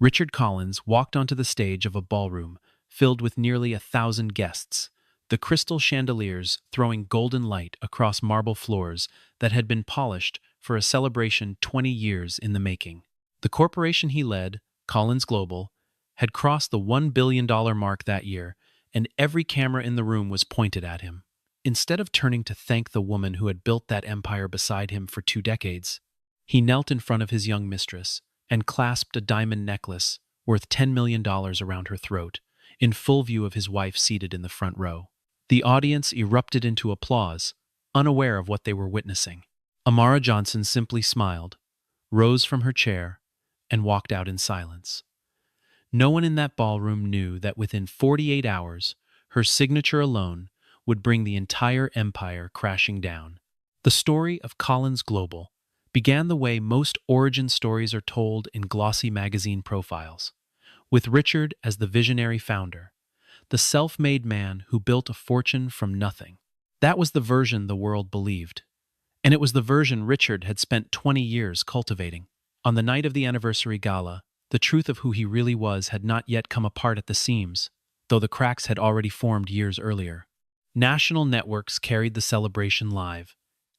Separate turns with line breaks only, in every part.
Richard Collins walked onto the stage of a ballroom filled with nearly 1,000 guests, the crystal chandeliers throwing golden light across marble floors that had been polished for a celebration 20 years in the making. The corporation he led, Collins Global, had crossed the $1 billion mark that year, and every camera in the room was pointed at him. Instead of turning to thank the woman who had built that empire beside him for 2 decades, he knelt in front of his young mistress and clasped a diamond necklace worth $10 million around her throat, in full view of his wife seated in the front row. The audience erupted into applause, unaware of what they were witnessing. Amara Johnson simply smiled, rose from her chair, and walked out in silence. No one in that ballroom knew that within 48 hours, her signature alone would bring the entire empire crashing down. The story of Collins Global began the way most origin stories are told in glossy magazine profiles, with Richard as the visionary founder, the self-made man who built a fortune from nothing. That was the version the world believed, and it was the version Richard had spent 20 years cultivating. On the night of the anniversary gala, the truth of who he really was had not yet come apart at the seams, though the cracks had already formed years earlier. National networks carried the celebration live,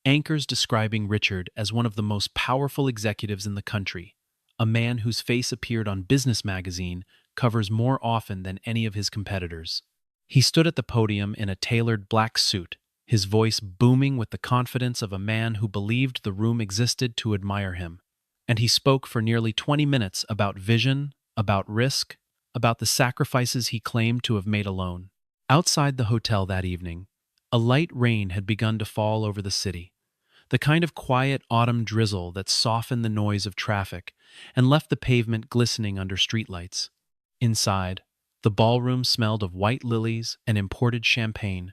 anchors describing Richard as one of the most powerful executives in the country, a man whose face appeared on Business magazine covers more often than any of his competitors. He stood at the podium in a tailored black suit, his voice booming with the confidence of a man who believed the room existed to admire him. And he spoke for nearly 20 minutes about vision, about risk, about the sacrifices he claimed to have made alone. Outside the hotel that evening, a light rain had begun to fall over the city, the kind of quiet autumn drizzle that softened the noise of traffic and left the pavement glistening under streetlights. Inside, the ballroom smelled of white lilies and imported champagne,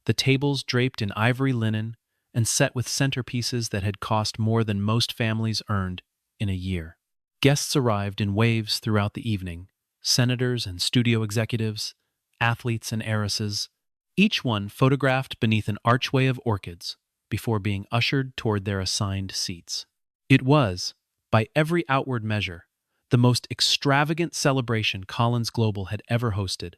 the tables draped in ivory linen and set with centerpieces that had cost more than most families earned in a year. Guests arrived in waves throughout the evening, senators and studio executives, athletes and heiresses, each one photographed beneath an archway of orchids before being ushered toward their assigned seats. It was, by every outward measure, the most extravagant celebration Collins Global had ever hosted,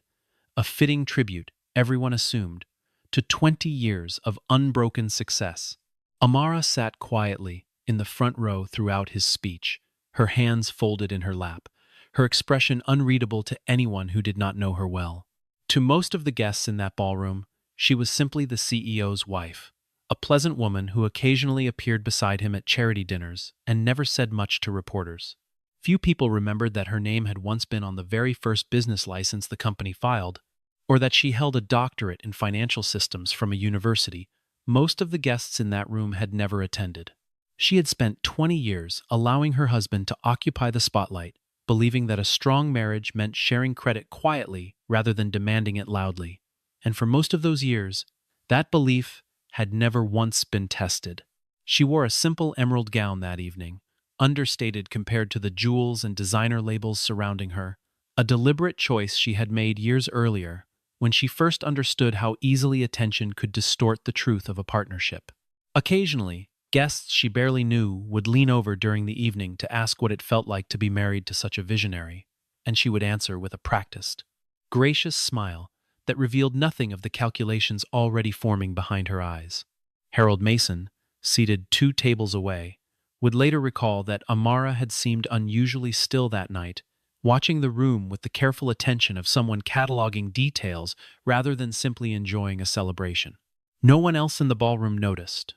a fitting tribute, everyone assumed, to 20 years of unbroken success. Amara sat quietly in the front row throughout his speech, her hands folded in her lap, her expression unreadable to anyone who did not know her well. To most of the guests in that ballroom, she was simply the CEO's wife, a pleasant woman who occasionally appeared beside him at charity dinners and never said much to reporters. Few people remembered that her name had once been on the very first business license the company filed, or that she held a doctorate in financial systems from a university most of the guests in that room had never attended. She had spent 20 years allowing her husband to occupy the spotlight, believing that a strong marriage meant sharing credit quietly rather than demanding it loudly. And for most of those years, that belief had never once been tested. She wore a simple emerald gown that evening, understated compared to the jewels and designer labels surrounding her, a deliberate choice she had made years earlier when she first understood how easily attention could distort the truth of a partnership. Occasionally, guests she barely knew would lean over during the evening to ask what it felt like to be married to such a visionary, and she would answer with a practiced, gracious smile that revealed nothing of the calculations already forming behind her eyes. Harold Mason, seated 2 tables away, would later recall that Amara had seemed unusually still that night, watching the room with the careful attention of someone cataloging details rather than simply enjoying a celebration. No one else in the ballroom noticed,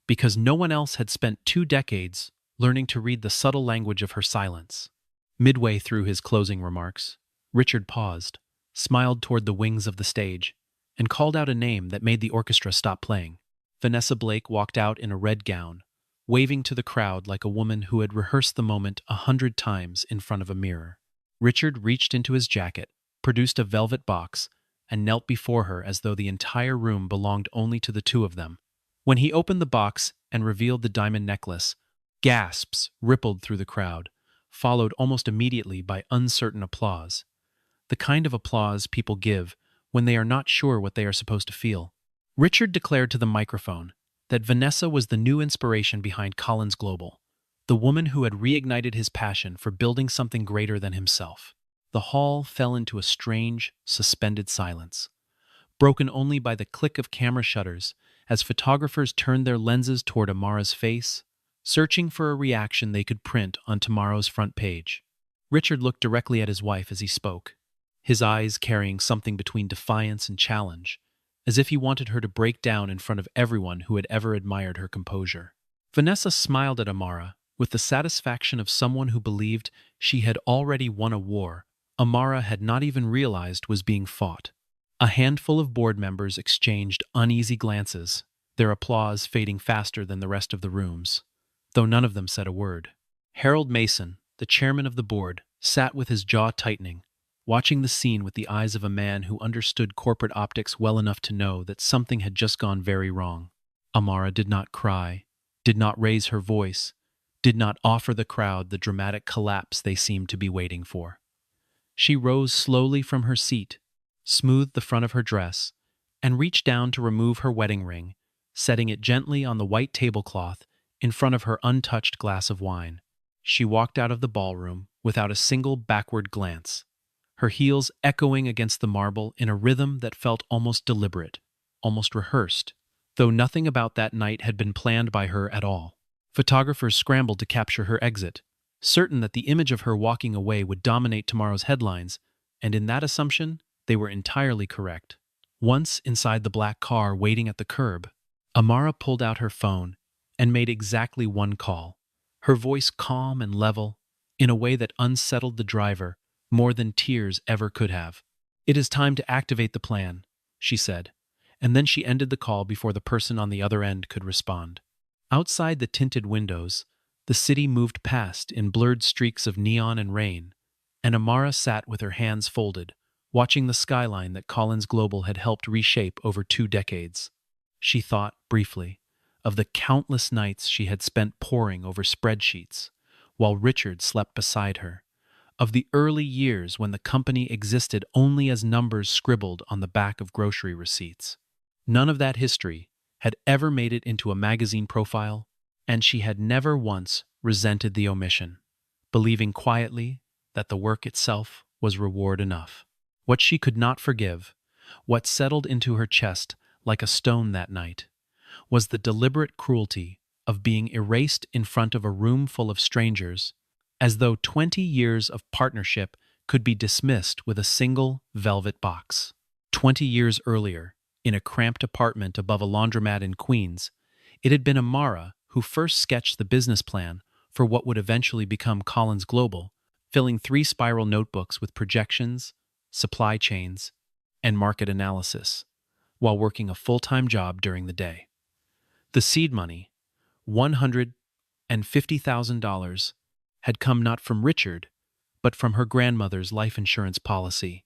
because no one else had spent 2 decades learning to read the subtle language of her silence. Midway through his closing remarks, Richard paused, smiled toward the wings of the stage, and called out a name that made the orchestra stop playing. Vanessa Blake walked out in a red gown, waving to the crowd like a woman who had rehearsed the moment 100 times in front of a mirror. Richard reached into his jacket, produced a velvet box, and knelt before her as though the entire room belonged only to the 2 of them. When he opened the box and revealed the diamond necklace, gasps rippled through the crowd, followed almost immediately by uncertain applause. The kind of applause people give when they are not sure what they are supposed to feel. Richard declared to the microphone that Vanessa was the new inspiration behind Collins Global, the woman who had reignited his passion for building something greater than himself. The hall fell into a strange, suspended silence, broken only by the click of camera shutters as photographers turned their lenses toward Amara's face, searching for a reaction they could print on tomorrow's front page. Richard looked directly at his wife as he spoke, his eyes carrying something between defiance and challenge, as if he wanted her to break down in front of everyone who had ever admired her composure. Vanessa smiled at Amara with the satisfaction of someone who believed she had already won a war Amara had not even realized was being fought. A handful of board members exchanged uneasy glances, their applause fading faster than the rest of the room's, though none of them said a word. Harold Mason, the chairman of the board, sat with his jaw tightening, watching the scene with the eyes of a man who understood corporate optics well enough to know that something had just gone very wrong. Amara did not cry, did not raise her voice, did not offer the crowd the dramatic collapse they seemed to be waiting for. She rose slowly from her seat, smoothed the front of her dress, and reached down to remove her wedding ring, setting it gently on the white tablecloth in front of her untouched glass of wine. She walked out of the ballroom without a single backward glance, her heels echoing against the marble in a rhythm that felt almost deliberate, almost rehearsed, though nothing about that night had been planned by her at all. Photographers scrambled to capture her exit, certain that the image of her walking away would dominate tomorrow's headlines, and in that assumption, they were entirely correct. Once inside the black car waiting at the curb, Amara pulled out her phone and made exactly one call, her voice calm and level, in a way that unsettled the driver more than tears ever could have. "It is time to activate the plan," she said, and then she ended the call before the person on the other end could respond. Outside the tinted windows, the city moved past in blurred streaks of neon and rain, and Amara sat with her hands folded, watching the skyline that Collins Global had helped reshape over 2 decades. She thought, briefly, of the countless nights she had spent poring over spreadsheets, while Richard slept beside her, of the early years when the company existed only as numbers scribbled on the back of grocery receipts. None of that history had ever made it into a magazine profile, and she had never once resented the omission, believing quietly that the work itself was reward enough. What she could not forgive, what settled into her chest like a stone that night, was the deliberate cruelty of being erased in front of a room full of strangers, as though 20 years of partnership could be dismissed with a single velvet box. 20 years earlier, in a cramped apartment above a laundromat in Queens, it had been Amara who first sketched the business plan for what would eventually become Collins Global, filling 3 spiral notebooks with projections, supply chains, and market analysis, while working a full-time job during the day. The seed money, $150,000, had come not from Richard, but from her grandmother's life insurance policy,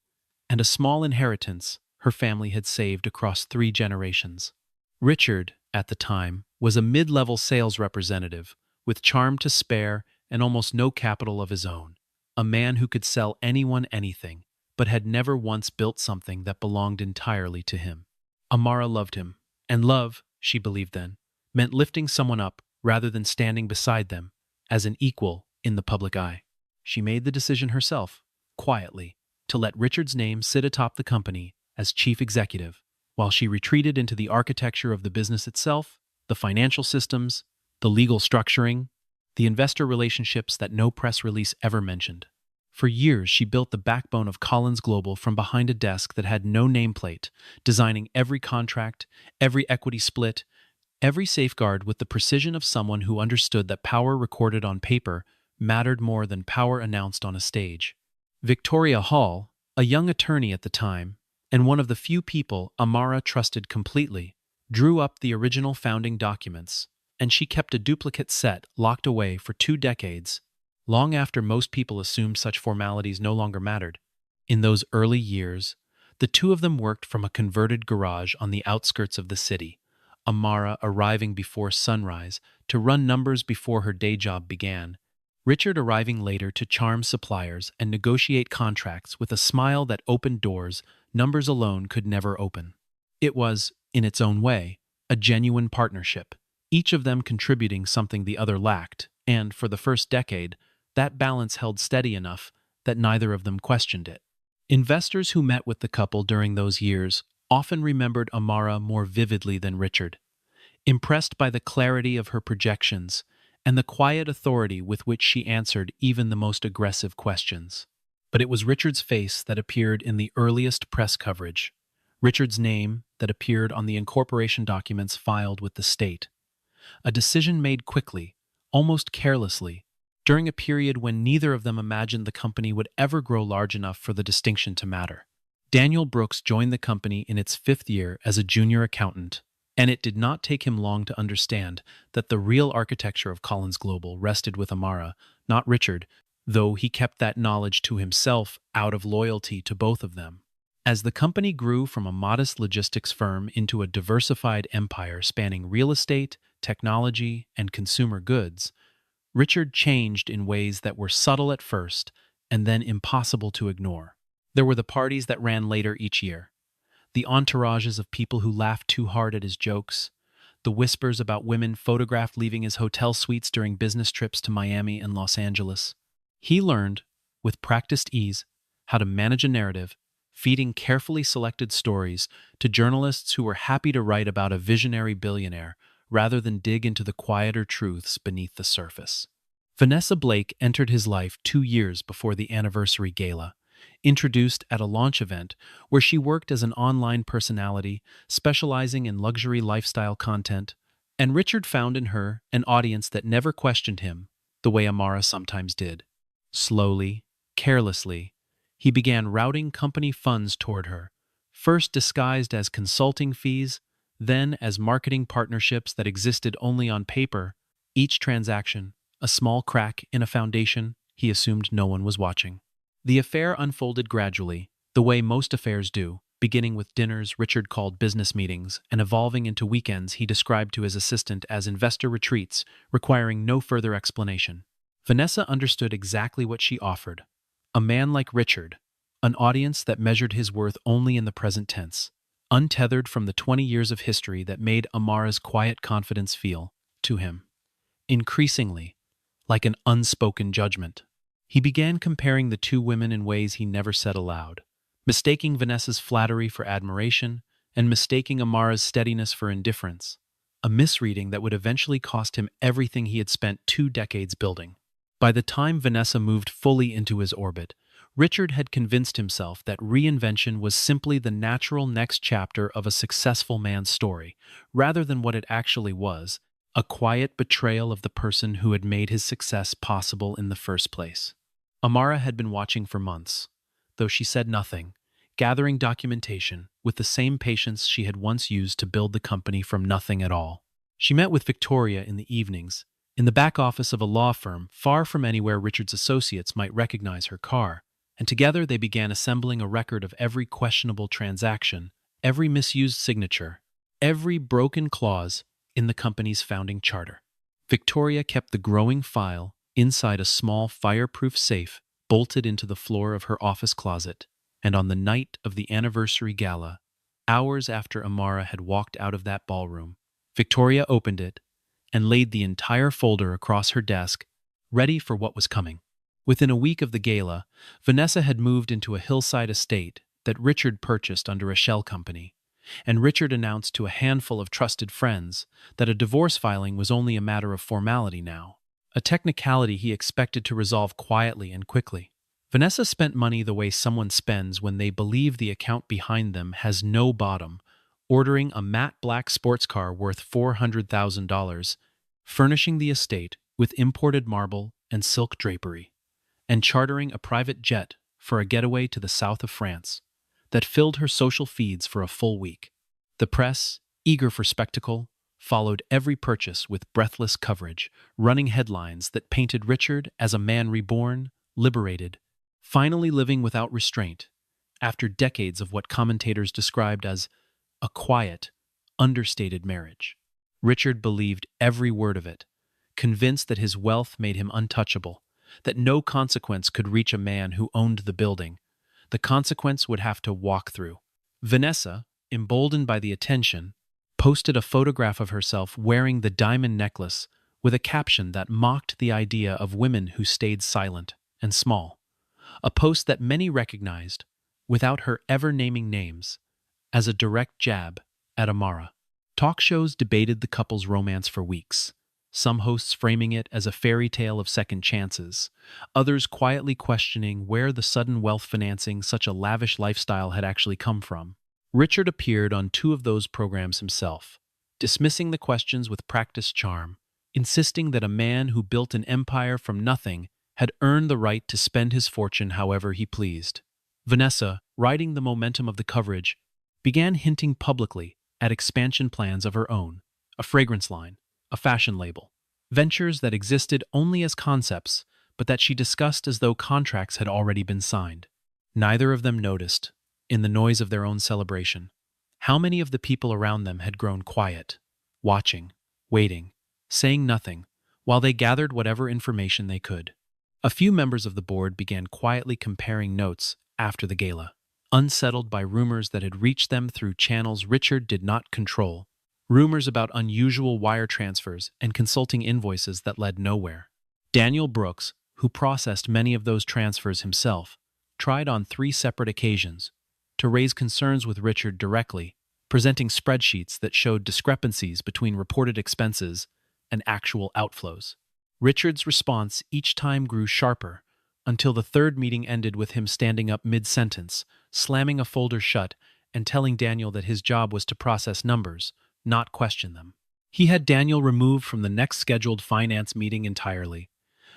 and a small inheritance her family had saved across 3 generations. Richard, at the time, was a mid-level sales representative with charm to spare and almost no capital of his own, a man who could sell anyone anything, but had never once built something that belonged entirely to him. Amara loved him, and love, she believed then, meant lifting someone up rather than standing beside them as an equal in the public eye. She made the decision herself, quietly, to let Richard's name sit atop the company as chief executive, while she retreated into the architecture of the business itself, the financial systems, the legal structuring, the investor relationships that no press release ever mentioned. For years, she built the backbone of Collins Global from behind a desk that had no nameplate, designing every contract, every equity split, every safeguard with the precision of someone who understood that power recorded on paper mattered more than power announced on a stage. Victoria Hall, a young attorney at the time, and one of the few people Amara trusted completely, drew up the original founding documents, and she kept a duplicate set locked away for 2 decades, long after most people assumed such formalities no longer mattered. In those early years, the 2 of them worked from a converted garage on the outskirts of the city, Amara arriving before sunrise to run numbers before her day job began, Richard arriving later to charm suppliers and negotiate contracts with a smile that opened doors numbers alone could never open. It was, in its own way, a genuine partnership, each of them contributing something the other lacked, and for the first decade, that balance held steady enough that neither of them questioned it. Investors who met with the couple during those years often remembered Amara more vividly than Richard, impressed by the clarity of her projections and the quiet authority with which she answered even the most aggressive questions. But it was Richard's face that appeared in the earliest press coverage, Richard's name that appeared on the incorporation documents filed with the state. A decision made quickly, almost carelessly, during a period when neither of them imagined the company would ever grow large enough for the distinction to matter. Daniel Brooks joined the company in its fifth year as a junior accountant, and it did not take him long to understand that the real architecture of Collins Global rested with Amara, not Richard, though he kept that knowledge to himself out of loyalty to both of them. As the company grew from a modest logistics firm into a diversified empire spanning real estate, technology, and consumer goods, Richard changed in ways that were subtle at first and then impossible to ignore. There were the parties that ran later each year, the entourages of people who laughed too hard at his jokes, the whispers about women photographed leaving his hotel suites during business trips to Miami and Los Angeles. He learned, with practiced ease, how to manage a narrative, feeding carefully selected stories to journalists who were happy to write about a visionary billionaire rather than dig into the quieter truths beneath the surface. Vanessa Blake entered his life 2 years before the anniversary gala, introduced at a launch event where she worked as an online personality specializing in luxury lifestyle content, and Richard found in her an audience that never questioned him the way Amara sometimes did. Slowly, carelessly, he began routing company funds toward her, first disguised as consulting fees, then as marketing partnerships that existed only on paper, each transaction a small crack in a foundation he assumed no one was watching. The affair unfolded gradually, the way most affairs do, beginning with dinners Richard called business meetings and evolving into weekends he described to his assistant as investor retreats, requiring no further explanation. Vanessa understood exactly what she offered. A man like Richard, an audience that measured his worth only in the present tense, untethered from the 20 years of history that made Amara's quiet confidence feel, to him, increasingly, like an unspoken judgment. He began comparing the two women in ways he never said aloud, mistaking Vanessa's flattery for admiration and mistaking Amara's steadiness for indifference, a misreading that would eventually cost him everything he had spent 2 decades building. By the time Vanessa moved fully into his orbit, Richard had convinced himself that reinvention was simply the natural next chapter of a successful man's story, rather than what it actually was, a quiet betrayal of the person who had made his success possible in the first place. Amara had been watching for months, though she said nothing, gathering documentation with the same patience she had once used to build the company from nothing at all. She met with Victoria in the evenings, in the back office of a law firm far from anywhere Richard's associates might recognize her car, and together they began assembling a record of every questionable transaction, every misused signature, every broken clause in the company's founding charter. Victoria kept the growing file inside a small fireproof safe bolted into the floor of her office closet, and on the night of the anniversary gala, hours after Amara had walked out of that ballroom, Victoria opened it and laid the entire folder across her desk, ready for what was coming. Within a week of the gala, Vanessa had moved into a hillside estate that Richard purchased under a shell company, and Richard announced to a handful of trusted friends that a divorce filing was only a matter of formality now, a technicality he expected to resolve quietly and quickly. Vanessa spent money the way someone spends when they believe the account behind them has no bottom, ordering a matte black sports car worth $400,000, furnishing the estate with imported marble and silk drapery, and chartering a private jet for a getaway to the south of France that filled her social feeds for a full week. The press, eager for spectacle, followed every purchase with breathless coverage, running headlines that painted Richard as a man reborn, liberated, finally living without restraint, after decades of what commentators described as a quiet, understated marriage. Richard believed every word of it, convinced that his wealth made him untouchable, that no consequence could reach a man who owned the building. The consequence would have to walk through. Vanessa, emboldened by the attention, posted a photograph of herself wearing the diamond necklace with a caption that mocked the idea of women who stayed silent and small, a post that many recognized, without her ever naming names, as a direct jab at Amara. Talk shows debated the couple's romance for weeks, some hosts framing it as a fairy tale of second chances, others quietly questioning where the sudden wealth financing such a lavish lifestyle had actually come from. Richard appeared on two of those programs himself, dismissing the questions with practiced charm, insisting that a man who built an empire from nothing had earned the right to spend his fortune however he pleased. Vanessa, riding the momentum of the coverage, began hinting publicly at expansion plans of her own, a fragrance line, a fashion label, ventures that existed only as concepts, but that she discussed as though contracts had already been signed. Neither of them noticed, in the noise of their own celebration, how many of the people around them had grown quiet, watching, waiting, saying nothing, while they gathered whatever information they could. A few members of the board began quietly comparing notes after the gala, unsettled by rumors that had reached them through channels Richard did not control, rumors about unusual wire transfers and consulting invoices that led nowhere. Daniel Brooks, who processed many of those transfers himself, tried on 3 separate occasions to raise concerns with Richard directly, presenting spreadsheets that showed discrepancies between reported expenses and actual outflows. Richard's response each time grew sharper, until the third meeting ended with him standing up mid-sentence, slamming a folder shut, and telling Daniel that his job was to process numbers, not question them. He had Daniel removed from the next scheduled finance meeting entirely,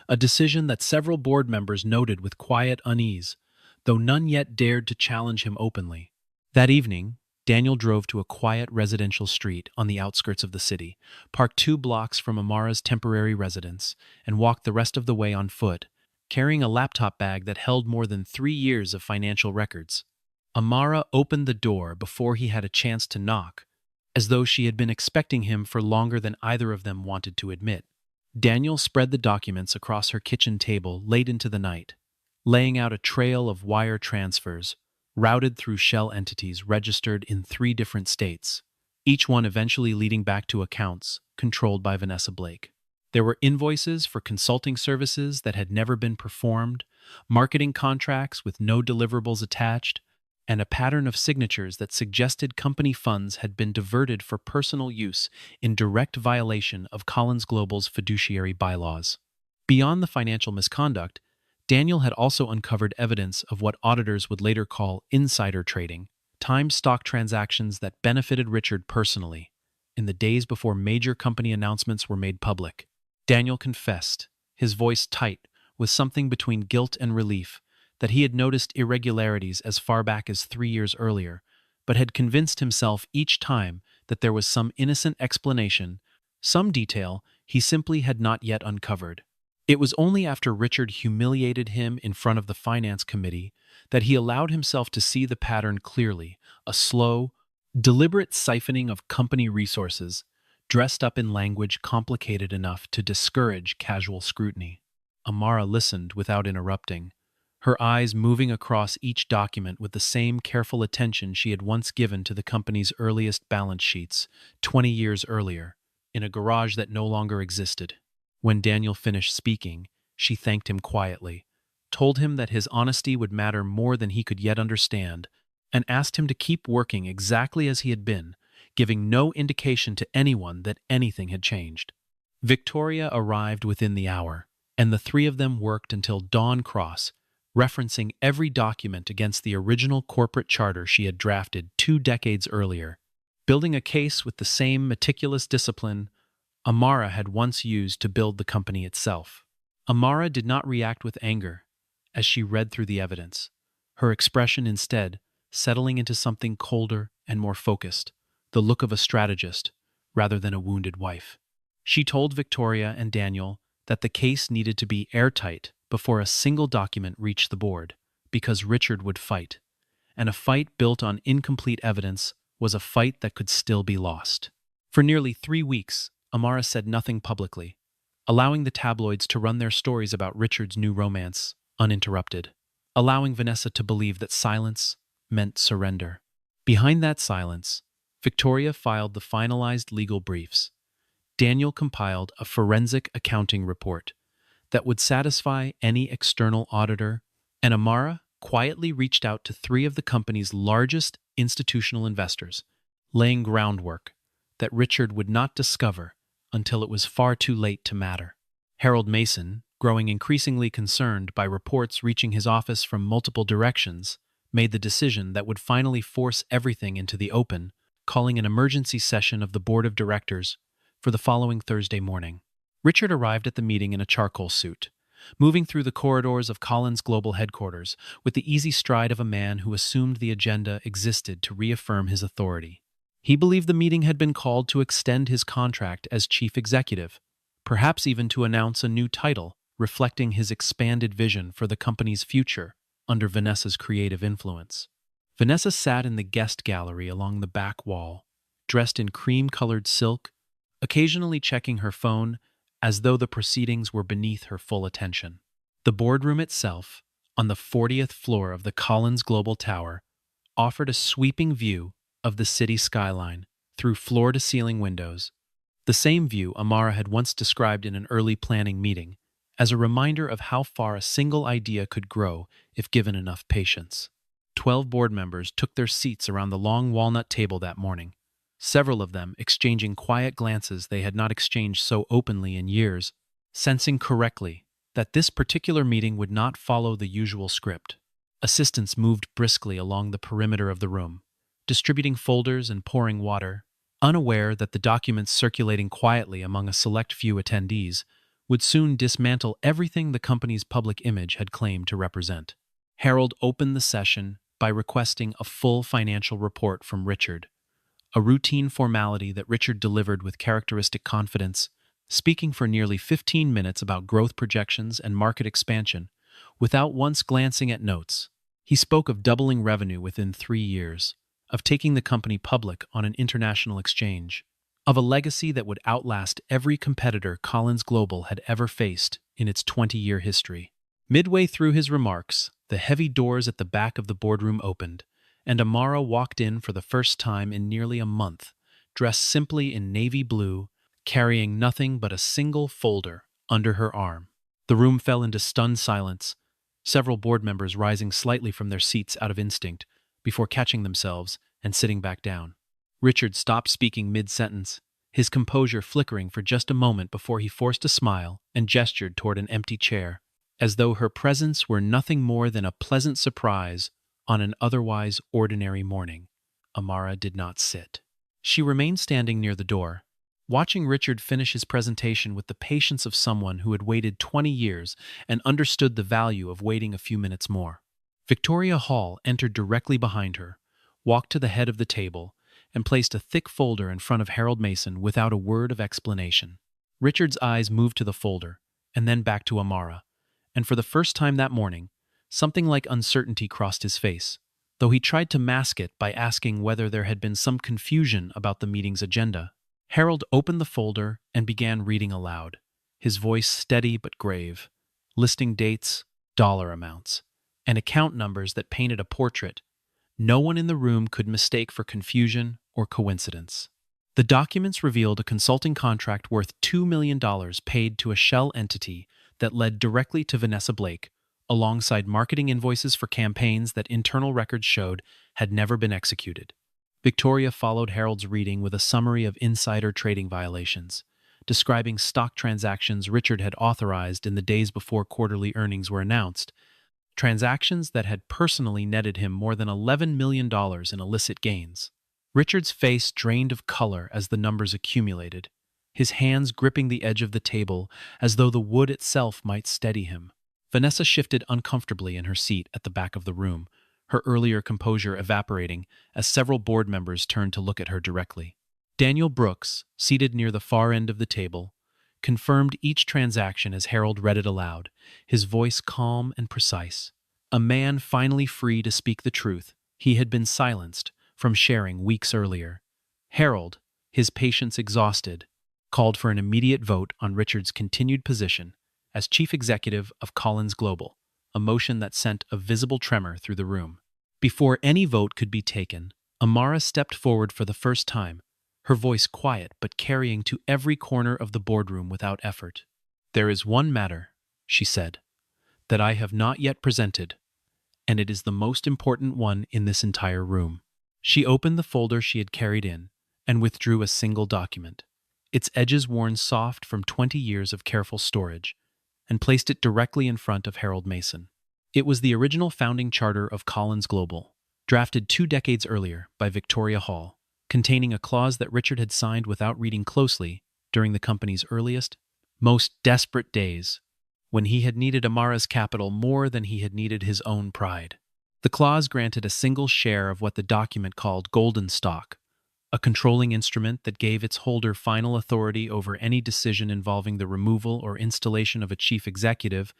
a decision that several board members noted with quiet unease, though none yet dared to challenge him openly. That evening, Daniel drove to a quiet residential street on the outskirts of the city, parked 2 blocks from Amara's temporary residence, and walked the rest of the way on foot, carrying a laptop bag that held more than 3 years of financial records. Amara opened the door before he had a chance to knock, as though she had been expecting him for longer than either of them wanted to admit. Daniel spread the documents across her kitchen table late into the night, laying out a trail of wire transfers, routed through shell entities registered in 3 different states, each one eventually leading back to accounts controlled by Vanessa Blake. There were invoices for consulting services that had never been performed, marketing contracts with no deliverables attached, and a pattern of signatures that suggested company funds had been diverted for personal use in direct violation of Collins Global's fiduciary bylaws. Beyond the financial misconduct, Daniel had also uncovered evidence of what auditors would later call insider trading, timed stock transactions that benefited Richard personally, in the days before major company announcements were made public. Daniel confessed, his voice tight with something between guilt and relief, that he had noticed irregularities as far back as 3 years earlier, but had convinced himself each time that there was some innocent explanation, some detail he simply had not yet uncovered. It was only after Richard humiliated him in front of the finance committee that he allowed himself to see the pattern clearly, a slow, deliberate siphoning of company resources, dressed up in language complicated enough to discourage casual scrutiny. Amara listened without interrupting, her eyes moving across each document with the same careful attention she had once given to the company's earliest balance sheets, 20 years earlier, in a garage that no longer existed. When Daniel finished speaking, she thanked him quietly, told him that his honesty would matter more than he could yet understand, and asked him to keep working exactly as he had been, giving no indication to anyone that anything had changed. Victoria arrived within the hour, and the 3 of them worked until dawn cross, referencing every document against the original corporate charter she had drafted 2 decades earlier, building a case with the same meticulous discipline Amara had once used to build the company itself. Amara did not react with anger as she read through the evidence, her expression instead settling into something colder and more focused, the look of a strategist rather than a wounded wife. She told Victoria and Daniel that the case needed to be airtight before a single document reached the board, because Richard would fight, and a fight built on incomplete evidence was a fight that could still be lost. For nearly 3 weeks, Amara said nothing publicly, allowing the tabloids to run their stories about Richard's new romance uninterrupted, allowing Vanessa to believe that silence meant surrender. Behind that silence, Victoria filed the finalized legal briefs, Daniel compiled a forensic accounting report that would satisfy any external auditor, and Amara quietly reached out to three of the company's largest institutional investors, laying groundwork that Richard would not discover until it was far too late to matter. Harold Mason, growing increasingly concerned by reports reaching his office from multiple directions, made the decision that would finally force everything into the open, calling an emergency session of the board of directors for the following Thursday morning. Richard arrived at the meeting in a charcoal suit, moving through the corridors of Collins Global headquarters with the easy stride of a man who assumed the agenda existed to reaffirm his authority. He believed the meeting had been called to extend his contract as chief executive, perhaps even to announce a new title reflecting his expanded vision for the company's future under Vanessa's creative influence. Vanessa sat in the guest gallery along the back wall, dressed in cream-colored silk, occasionally checking her phone as though the proceedings were beneath her full attention. The boardroom itself, on the 40th floor of the Collins Global Tower, offered a sweeping view of the city skyline through floor-to-ceiling windows, the same view Amara had once described in an early planning meeting, as a reminder of how far a single idea could grow if given enough patience. 12 board members took their seats around the long walnut table that morning, several of them exchanging quiet glances they had not exchanged so openly in years, sensing correctly that this particular meeting would not follow the usual script. Assistants moved briskly along the perimeter of the room, distributing folders and pouring water, unaware that the documents circulating quietly among a select few attendees would soon dismantle everything the company's public image had claimed to represent. Harold opened the session by requesting a full financial report from Richard, a routine formality that Richard delivered with characteristic confidence, speaking for nearly 15 minutes about growth projections and market expansion, without once glancing at notes. He spoke of doubling revenue within 3 years, of taking the company public on an international exchange, of a legacy that would outlast every competitor Collins Global had ever faced in its 20-year history. Midway through his remarks, the heavy doors at the back of the boardroom opened, and Amara walked in for the first time in nearly a month, dressed simply in navy blue, carrying nothing but a single folder under her arm. The room fell into stunned silence, several board members rising slightly from their seats out of instinct, before catching themselves and sitting back down. Richard stopped speaking mid-sentence, his composure flickering for just a moment before he forced a smile and gestured toward an empty chair, as though her presence were nothing more than a pleasant surprise on an otherwise ordinary morning. Amara did not sit. She remained standing near the door, watching Richard finish his presentation with the patience of someone who had waited 20 years and understood the value of waiting a few minutes more. Victoria Hall entered directly behind her, walked to the head of the table, and placed a thick folder in front of Harold Mason without a word of explanation. Richard's eyes moved to the folder, and then back to Amara, and for the first time that morning, something like uncertainty crossed his face, though he tried to mask it by asking whether there had been some confusion about the meeting's agenda. Harold opened the folder and began reading aloud, his voice steady but grave, listing dates, dollar amounts, and account numbers that painted a portrait no one in the room could mistake for confusion or coincidence. The documents revealed a consulting contract worth $2 million paid to a shell entity that led directly to Vanessa Blake, alongside marketing invoices for campaigns that internal records showed had never been executed. Victoria followed Harold's reading with a summary of insider trading violations, describing stock transactions Richard had authorized in the days before quarterly earnings were announced, transactions that had personally netted him more than $11 million in illicit gains. Richard's face drained of color as the numbers accumulated, his hands gripping the edge of the table as though the wood itself might steady him. Vanessa shifted uncomfortably in her seat at the back of the room, her earlier composure evaporating as several board members turned to look at her directly. Daniel Brooks, seated near the far end of the table, confirmed each transaction as Harold read it aloud, his voice calm and precise. A man finally free to speak the truth he had been silenced from sharing weeks earlier. Harold, his patience exhausted, called for an immediate vote on Richard's continued position as chief executive of Collins Global, a motion that sent a visible tremor through the room. Before any vote could be taken, Amara stepped forward for the first time, her voice quiet but carrying to every corner of the boardroom without effort. "There is one matter," she said, "that I have not yet presented, and it is the most important one in this entire room." She opened the folder she had carried in and withdrew a single document, its edges worn soft from 20 years of careful storage, and placed it directly in front of Harold Mason. It was the original founding charter of Collins Global, drafted 2 decades earlier by Victoria Hall, containing a clause that Richard had signed without reading closely during the company's earliest, most desperate days, when he had needed Amara's capital more than he had needed his own pride. The clause granted a single share of what the document called golden stock, a controlling instrument that gave its holder final authority over any decision involving the removal or installation of a chief executive,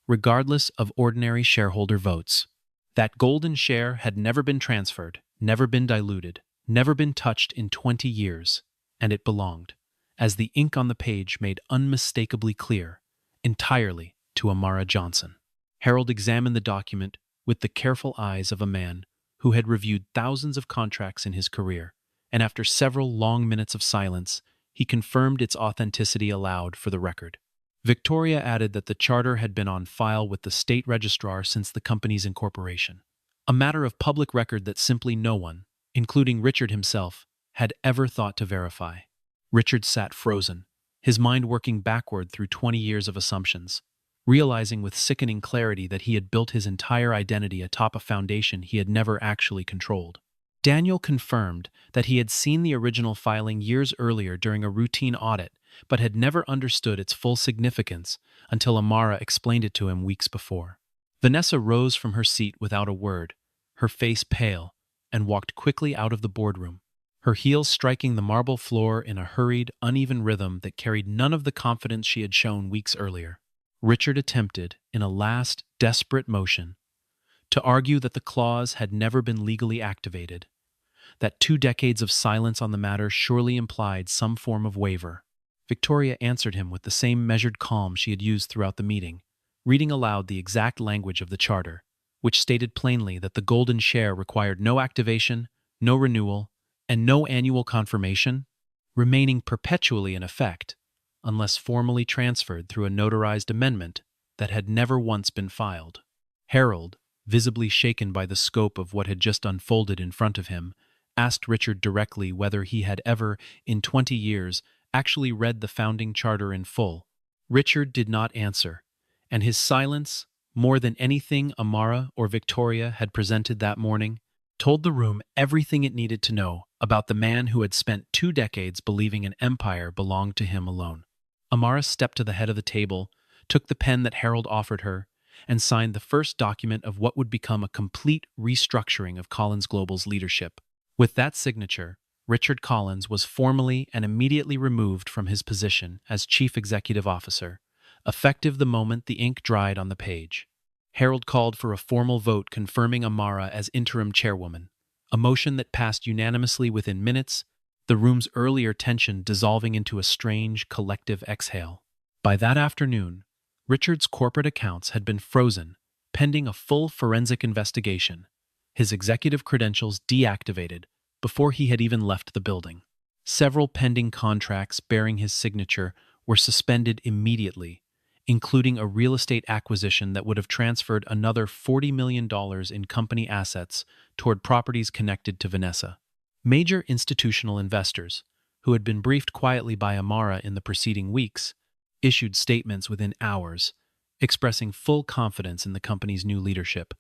regardless of ordinary shareholder votes. That golden share had never been transferred, never been diluted, never been touched in 20 years, and it belonged, as the ink on the page made unmistakably clear, entirely to Amara Johnson. Harold examined the document with the careful eyes of a man who had reviewed thousands of contracts in his career, and after several long minutes of silence, he confirmed its authenticity aloud for the record. Victoria added that the charter had been on file with the state registrar since the company's incorporation, a matter of public record that simply no one, including Richard himself, had ever thought to verify. Richard sat frozen, his mind working backward through 20 years of assumptions, realizing with sickening clarity that he had built his entire identity atop a foundation he had never actually controlled. Daniel confirmed that he had seen the original filing years earlier during a routine audit, but had never understood its full significance until Amara explained it to him weeks before. Vanessa rose from her seat without a word, her face pale, and walked quickly out of the boardroom, her heels striking the marble floor in a hurried, uneven rhythm that carried none of the confidence she had shown weeks earlier. Richard attempted, in a last, desperate motion, to argue that the clause had never been legally activated, that 2 decades of silence on the matter surely implied some form of waiver. Victoria answered him with the same measured calm she had used throughout the meeting, reading aloud the exact language of the charter, which stated plainly that the golden share required no activation, no renewal, and no annual confirmation, remaining perpetually in effect, unless formally transferred through a notarized amendment that had never once been filed. Harold, visibly shaken by the scope of what had just unfolded in front of him, asked Richard directly whether he had ever, in 20 years, actually read the founding charter in full. Richard did not answer, and his silence, more than anything Amara or Victoria had presented that morning, told the room everything it needed to know about the man who had spent 2 decades believing an empire belonged to him alone. Amara stepped to the head of the table, took the pen that Harold offered her, and signed the first document of what would become a complete restructuring of Collins Global's leadership. With that signature, Richard Collins was formally and immediately removed from his position as Chief Executive Officer, effective the moment the ink dried on the page. Harold called for a formal vote confirming Amara as interim chairwoman, a motion that passed unanimously within minutes, the room's earlier tension dissolving into a strange, collective exhale. By that afternoon, Richard's corporate accounts had been frozen, pending a full forensic investigation, his executive credentials deactivated before he had even left the building. Several pending contracts bearing his signature were suspended immediately, including a real estate acquisition that would have transferred another $40 million in company assets toward properties connected to Vanessa. Major institutional investors, who had been briefed quietly by Amara in the preceding weeks, issued statements within hours, expressing full confidence in the company's new leadership,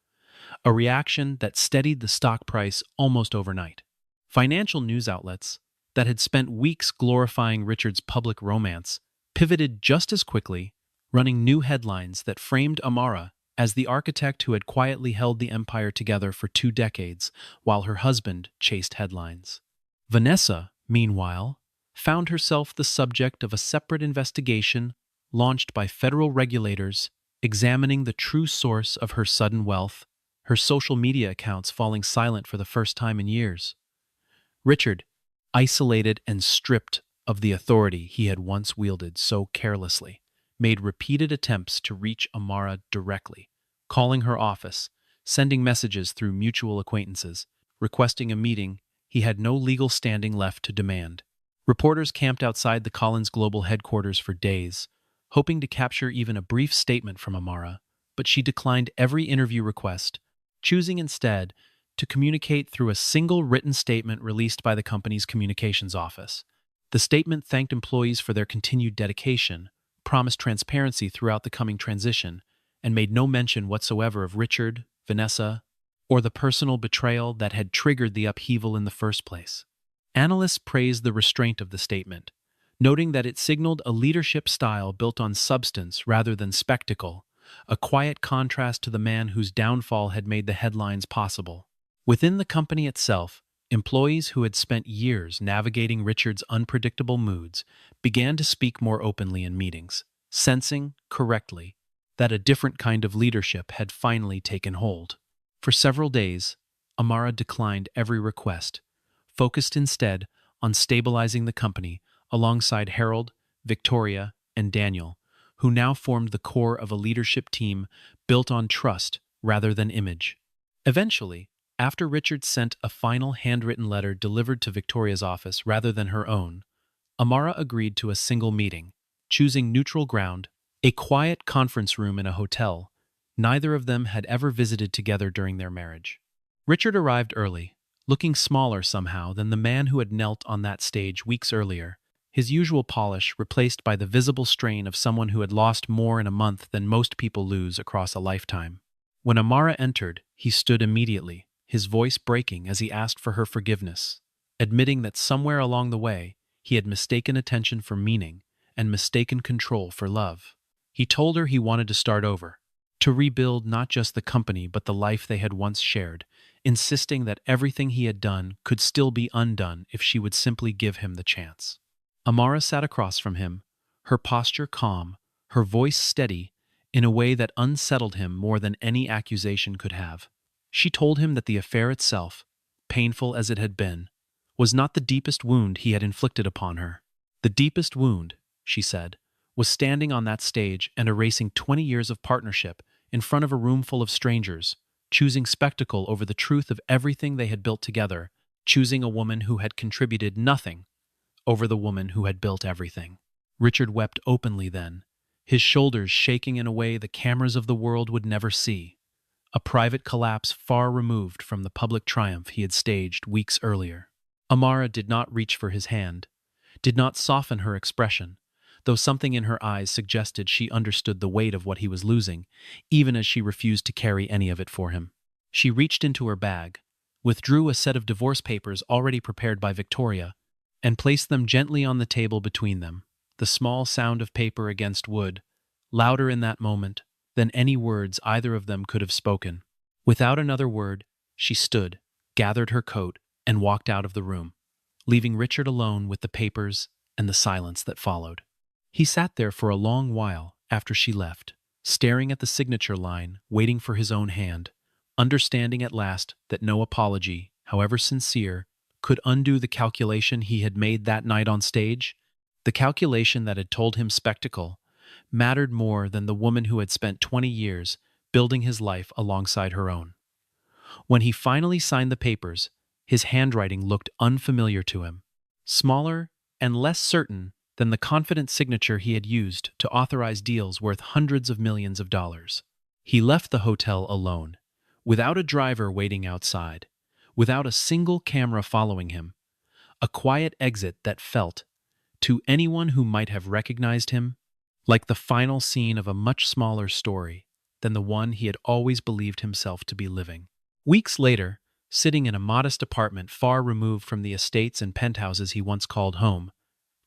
a reaction that steadied the stock price almost overnight. Financial news outlets that had spent weeks glorifying Richard's public romance pivoted just as quickly, running new headlines that framed Amara as the architect who had quietly held the empire together for 2 decades while her husband chased headlines. Vanessa, meanwhile, found herself the subject of a separate investigation launched by federal regulators examining the true source of her sudden wealth, her social media accounts falling silent for the first time in years. Richard, isolated and stripped of the authority he had once wielded so carelessly, made repeated attempts to reach Amara directly, calling her office, sending messages through mutual acquaintances, requesting a meeting he had no legal standing left to demand. Reporters camped outside the Collins Global headquarters for days, hoping to capture even a brief statement from Amara, but she declined every interview request, choosing instead to communicate through a single written statement released by the company's communications office. The statement thanked employees for their continued dedication, promised transparency throughout the coming transition, and made no mention whatsoever of Richard, Vanessa, or the personal betrayal that had triggered the upheaval in the first place. Analysts praised the restraint of the statement, noting that it signaled a leadership style built on substance rather than spectacle, a quiet contrast to the man whose downfall had made the headlines possible. Within the company itself, employees who had spent years navigating Richard's unpredictable moods began to speak more openly in meetings, sensing, correctly, that a different kind of leadership had finally taken hold. For several days, Amara declined every request, focused instead on stabilizing the company alongside Harold, Victoria, and Daniel, who now formed the core of a leadership team built on trust rather than image. Eventually, after Richard sent a final handwritten letter delivered to Victoria's office rather than her own, Amara agreed to a single meeting, choosing neutral ground, a quiet conference room in a hotel. Neither of them had ever visited together during their marriage. Richard arrived early, looking smaller somehow than the man who had knelt on that stage weeks earlier, his usual polish replaced by the visible strain of someone who had lost more in a month than most people lose across a lifetime. When Amara entered, he stood immediately, his voice breaking as he asked for her forgiveness, admitting that somewhere along the way, he had mistaken attention for meaning and mistaken control for love. He told her he wanted to start over, to rebuild not just the company but the life they had once shared, insisting that everything he had done could still be undone if she would simply give him the chance. Amara sat across from him, her posture calm, her voice steady, in a way that unsettled him more than any accusation could have. She told him that the affair itself, painful as it had been, was not the deepest wound he had inflicted upon her. The deepest wound, she said, was standing on that stage and erasing 20 years of partnership in front of a room full of strangers, choosing spectacle over the truth of everything they had built together, choosing a woman who had contributed nothing over the woman who had built everything. Richard wept openly then, his shoulders shaking in a way the cameras of the world would never see, a private collapse far removed from the public triumph he had staged weeks earlier. Amara did not reach for his hand, did not soften her expression, though something in her eyes suggested she understood the weight of what he was losing, even as she refused to carry any of it for him. She reached into her bag, withdrew a set of divorce papers already prepared by Victoria, and placed them gently on the table between them, the small sound of paper against wood, louder in that moment than any words either of them could have spoken. Without another word, she stood, gathered her coat, and walked out of the room, leaving Richard alone with the papers and the silence that followed. He sat there for a long while after she left, staring at the signature line, waiting for his own hand, understanding at last that no apology, however sincere, could undo the calculation he had made that night on stage, the calculation that had told him spectacle mattered more than the woman who had spent 20 years building his life alongside her own. When he finally signed the papers, his handwriting looked unfamiliar to him, smaller and less certain than the confident signature he had used to authorize deals worth hundreds of millions of dollars. He left the hotel alone, without a driver waiting outside, without a single camera following him, a quiet exit that felt, to anyone who might have recognized him, like the final scene of a much smaller story than the one he had always believed himself to be living. Weeks later, sitting in a modest apartment far removed from the estates and penthouses he once called home,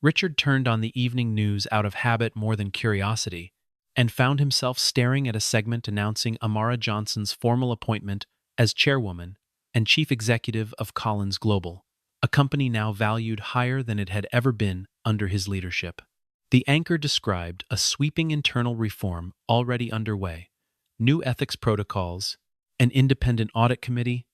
Richard turned on the evening news out of habit more than curiosity, and found himself staring at a segment announcing Amara Johnson's formal appointment as chairwoman and chief executive of Collins Global, a company now valued higher than it had ever been under his leadership. The anchor described a sweeping internal reform already underway, new ethics protocols, an independent audit committee,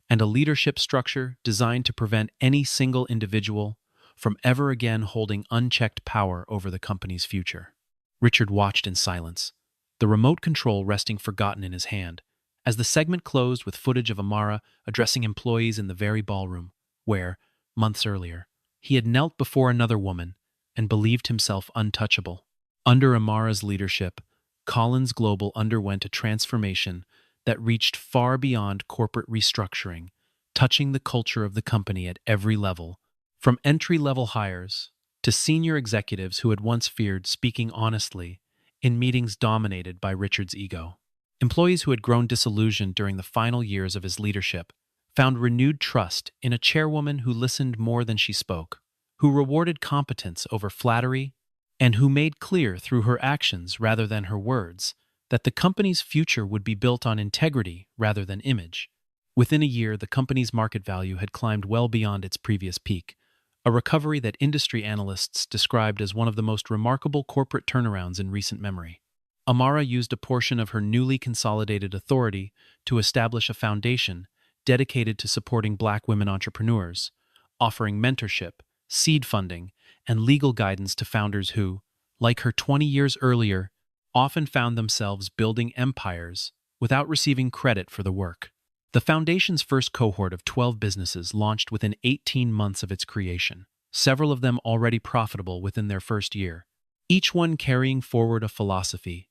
and a leadership structure designed to prevent any single individual from ever again holding unchecked power over the company's future. Richard watched in silence, the remote control resting forgotten in his hand, as the segment closed with footage of Amara addressing employees in the very ballroom where, months earlier, He had knelt before another woman and believed himself untouchable. Under Amara's leadership, Collins Global underwent a transformation that reached far beyond corporate restructuring, touching the culture of the company at every level, from entry-level hires to senior executives who had once feared speaking honestly in meetings dominated by Richard's ego. Employees who had grown disillusioned during the final years of his leadership found renewed trust in a chairwoman who listened more than she spoke, who rewarded competence over flattery, and who made clear through her actions rather than her words that the company's future would be built on integrity rather than image. Within a year, the company's market value had climbed well beyond its previous peak, a recovery that industry analysts described as one of the most remarkable corporate turnarounds in recent memory. Amara used a portion of her newly consolidated authority to establish a foundation dedicated to supporting Black women entrepreneurs, offering mentorship, seed funding, and legal guidance to founders who, like her 20 years earlier, often found themselves building empires without receiving credit for the work. The foundation's first cohort of 12 businesses launched within 18 months of its creation, several of them already profitable within their first year, each one carrying forward a philosophy.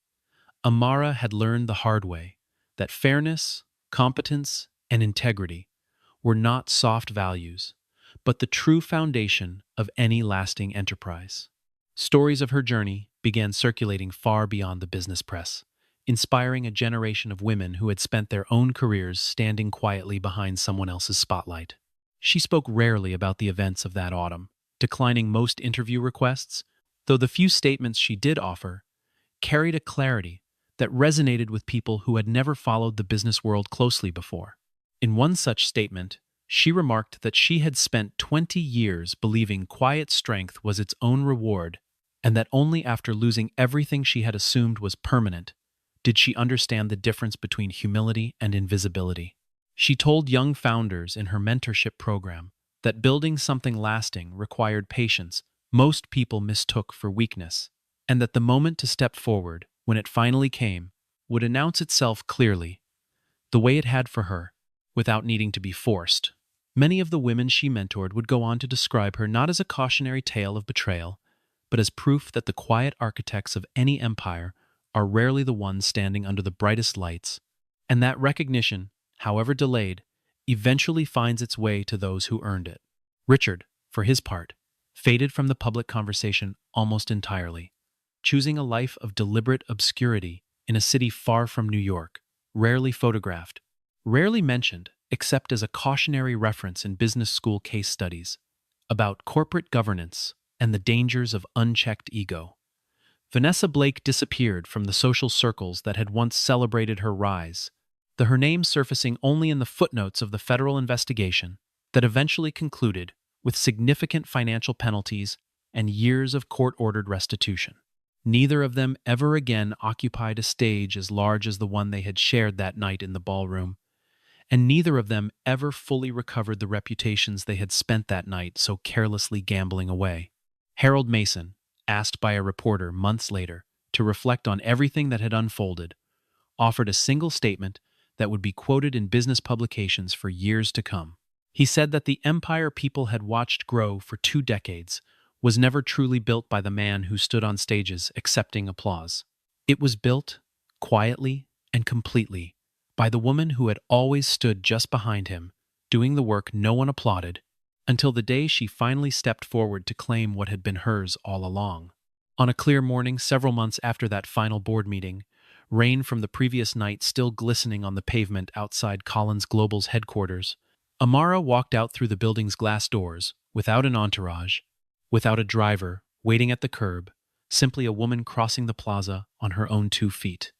Amara had learned the hard way that fairness, competence, and integrity were not soft values, but the true foundation of any lasting enterprise. Stories of her journey began circulating far beyond the business press, inspiring a generation of women who had spent their own careers standing quietly behind someone else's spotlight. She spoke rarely about the events of that autumn, declining most interview requests, though the few statements she did offer carried a clarity that resonated with people who had never followed the business world closely before. In one such statement, she remarked that she had spent 20 years believing quiet strength was its own reward, and that only after losing everything she had assumed was permanent did she understand the difference between humility and invisibility. She told young founders in her mentorship program that building something lasting required patience most people mistook for weakness, and that the moment to step forward, when it finally came, would announce itself clearly, the way it had for her, without needing to be forced. Many of the women she mentored would go on to describe her not as a cautionary tale of betrayal, but as proof that the quiet architects of any empire are rarely the ones standing under the brightest lights, and that recognition, however delayed, eventually finds its way to those who earned it. Richard, for his part, faded from the public conversation almost entirely, choosing a life of deliberate obscurity in a city far from New York, rarely photographed, rarely mentioned except as a cautionary reference in business school case studies about corporate governance and the dangers of unchecked ego. Vanessa Blake disappeared from the social circles that had once celebrated her rise, her name surfacing only in the footnotes of the federal investigation that eventually concluded with significant financial penalties and years of court-ordered restitution. Neither of them ever again occupied a stage as large as the one they had shared that night in the ballroom, and neither of them ever fully recovered the reputations they had spent that night so carelessly gambling away. Harold Mason, asked by a reporter months later to reflect on everything that had unfolded, offered a single statement that would be quoted in business publications for years to come. He said that the empire people had watched grow for 2 decades was never truly built by the man who stood on stages accepting applause. It was built, quietly and completely, by the woman who had always stood just behind him, doing the work no one applauded, until the day she finally stepped forward to claim what had been hers all along. On a clear morning several months after that final board meeting, rain from the previous night still glistening on the pavement outside Collins Global's headquarters, Amara walked out through the building's glass doors, without an entourage, without a driver, waiting at the curb, simply a woman crossing the plaza on her own 2 feet.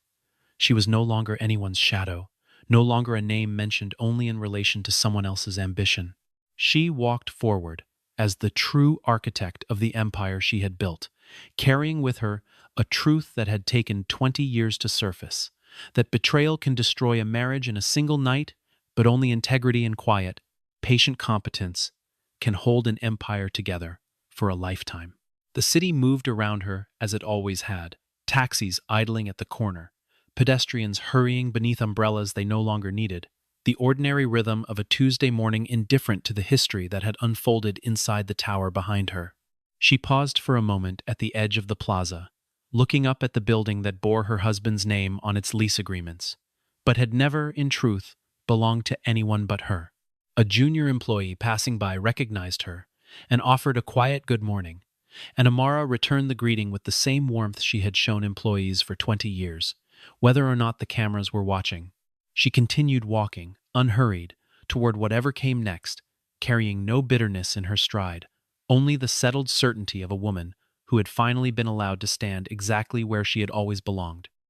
She was no longer anyone's shadow, no longer a name mentioned only in relation to someone else's ambition. She walked forward as the true architect of the empire she had built, carrying with her a truth that had taken 20 years to surface, that betrayal can destroy a marriage in a single night, but only integrity and quiet, patient competence, can hold an empire together for a lifetime. The city moved around her as it always had, taxis idling at the corner, pedestrians hurrying beneath umbrellas they no longer needed, the ordinary rhythm of a Tuesday morning indifferent to the history that had unfolded inside the tower behind her. She paused for a moment at the edge of the plaza, looking up at the building that bore her husband's name on its lease agreements, but had never, in truth, belonged to anyone but her. A junior employee passing by recognized her and offered a quiet good morning, and Amara returned the greeting with the same warmth she had shown employees for 20 years, whether or not the cameras were watching. She continued walking, unhurried, toward whatever came next, carrying no bitterness in her stride, only the settled certainty of a woman who had finally been allowed to stand exactly where she had always belonged.